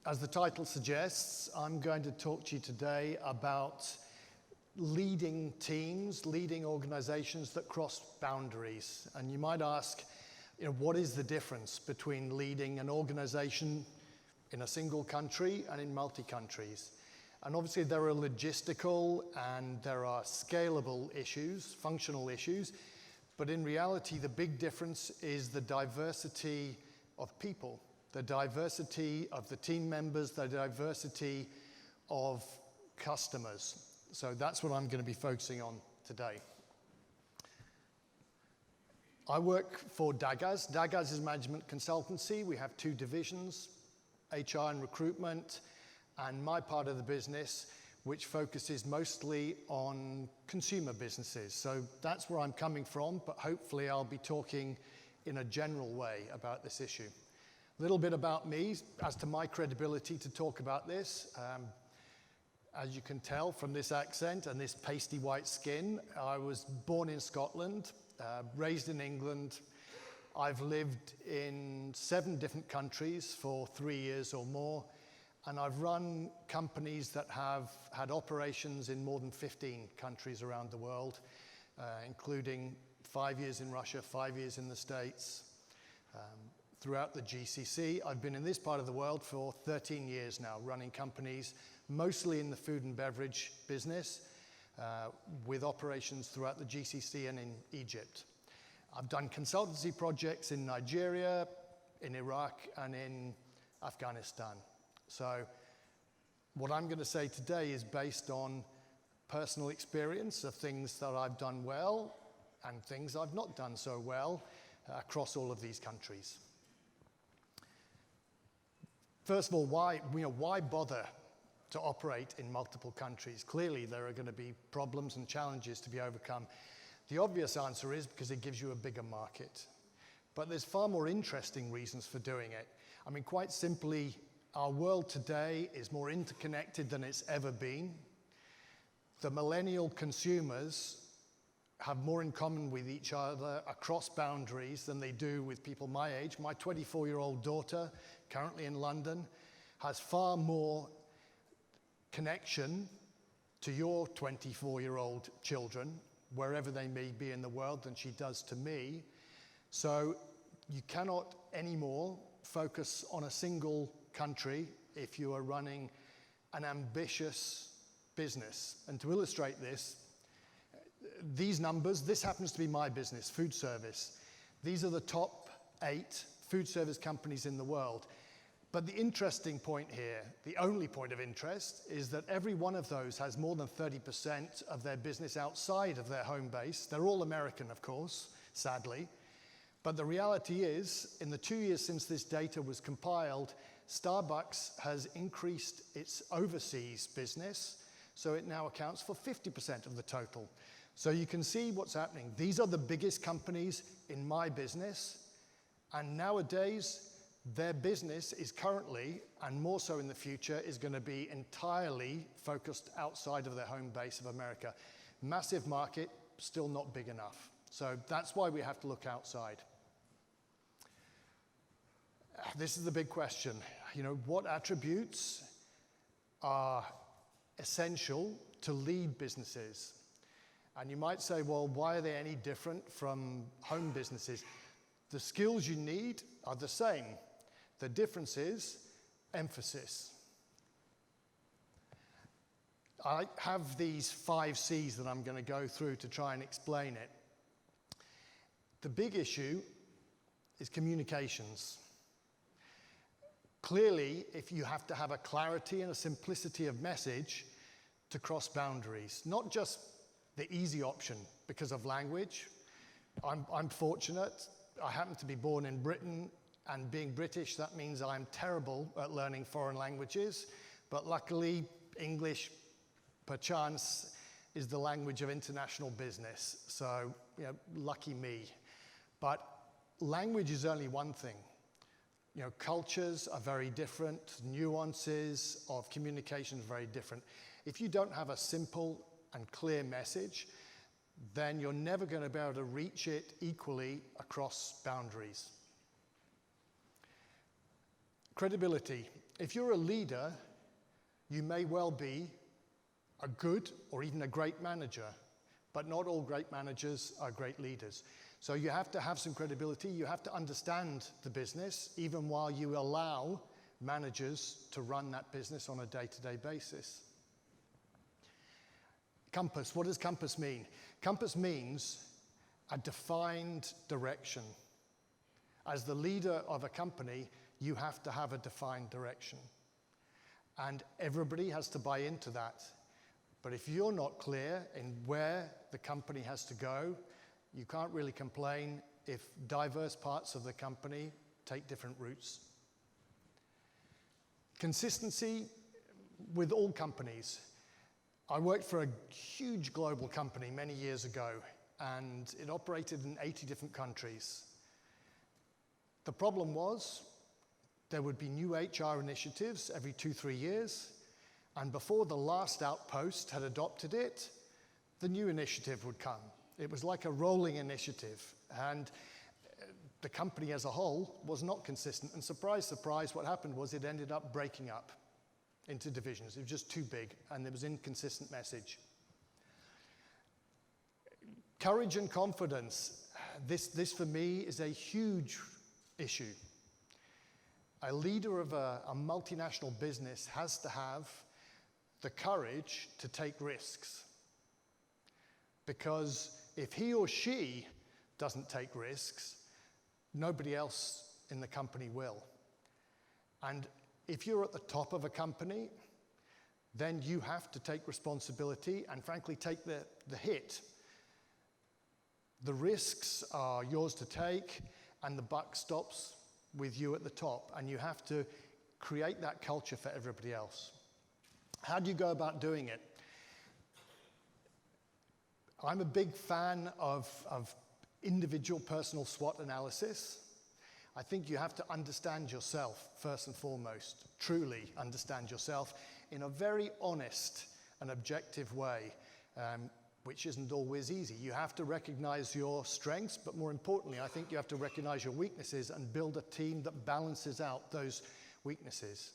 As the title suggests, I'm going to talk to you today about leading teams, leading organizations that cross boundaries. And you might ask, what is the difference between leading an organization in a single country and in multi-countries? And obviously there are logistical and there are scalable issues, functional issues, but in reality the big difference is the diversity of people, the diversity of the team members, the diversity of customers. So that's what I'm going to be focusing on today. I work for Dagaz. Dagaz is management consultancy. We have two divisions, HR and recruitment, and my part of the business, which focuses mostly on consumer businesses. So that's where I'm coming from, but hopefully I'll be talking in a general way about this issue. A little bit about me as to my credibility to talk about this. As you can tell from this accent and this pasty white skin, I was born in Scotland, raised in England. I've lived in 7 different countries for 3 years or more, and I've run companies that have had operations in more than 15 countries around the world, including 5 years in Russia, 5 years in the States. Throughout the GCC, I've been in this part of the world for 13 years now, running companies mostly in the food and beverage business, with operations throughout the GCC and in Egypt. I've done consultancy projects in Nigeria, in Iraq, and in Afghanistan. So what I'm going to say today is based on personal experience of things that I've done well and things I've not done so well across all of these countries. First of all, why bother to operate in multiple countries? Clearly, there are going to be problems and challenges to be overcome. The obvious answer is because it gives you a bigger market. But there's far more interesting reasons for doing it. I mean, quite simply, our world today is more interconnected than it's ever been. The millennial consumers have more in common with each other across boundaries than they do with people my age. My 24-year-old daughter, currently in London, has far more connection to your 24-year-old children, wherever they may be in the world, than she does to me. So you cannot anymore focus on a single country if you are running an ambitious business. And to illustrate this, these numbers, this happens to be my business, food service. These are the top 8 food service companies in the world. But the interesting point here, the only point of interest, is that every one of those has more than 30% of their business outside of their home base. They're all American, of course, sadly. But the reality is, in the 2 years since this data was compiled, Starbucks has increased its overseas business, so it now accounts for 50% of the total. So you can see what's happening. These are the biggest companies in my business, and nowadays, their business is currently, and more so in the future, is going to be entirely focused outside of their home base of America. Massive market, still not big enough. So that's why we have to look outside. This is the big question. What attributes are essential to lead businesses? And you might say, well, why are they any different from home businesses? The skills you need are the same. The difference is emphasis. I have these 5 C's that I'm going to go through to try and explain it. The big issue is communications. Clearly, if you have to have a clarity and a simplicity of message to cross boundaries, not just the easy option because of language. I'm fortunate. I happen to be born in Britain, and being British, that means I'm terrible at learning foreign languages. But luckily, English, perchance, is the language of international business. So, lucky me. But language is only one thing. Cultures are very different. Nuances of communication are very different. If you don't have a simple and clear message, then you're never going to be able to reach it equally across boundaries. Credibility. If you're a leader, you may well be a good or even a great manager, but not all great managers are great leaders. So you have to have some credibility, you have to understand the business, even while you allow managers to run that business on a day-to-day basis. Compass, what does compass mean? Compass means a defined direction. As the leader of a company, you have to have a defined direction. And everybody has to buy into that. But if you're not clear in where the company has to go, you can't really complain if diverse parts of the company take different routes. Consistency with all companies. I worked for a huge global company many years ago, and it operated in 80 different countries. The problem was there would be new HR initiatives every 2-3 years, and before the last outpost had adopted it, the new initiative would come. It was like a rolling initiative, and the company as a whole was not consistent. And surprise, surprise, what happened was it ended up breaking up into divisions. It was just too big, and there was inconsistent message. Courage and confidence. This for me is a huge issue. A leader of a multinational business has to have the courage to take risks. Because if he or she doesn't take risks, nobody else in the company will. And if you're at the top of a company, then you have to take responsibility and frankly take the hit. The risks are yours to take, and the buck stops with you at the top, and you have to create that culture for everybody else. How do you go about doing it? I'm a big fan of individual personal SWOT analysis. I think you have to understand yourself first and foremost, truly understand yourself in a very honest and objective way, which isn't always easy. You have to recognize your strengths, but more importantly, I think you have to recognize your weaknesses and build a team that balances out those weaknesses.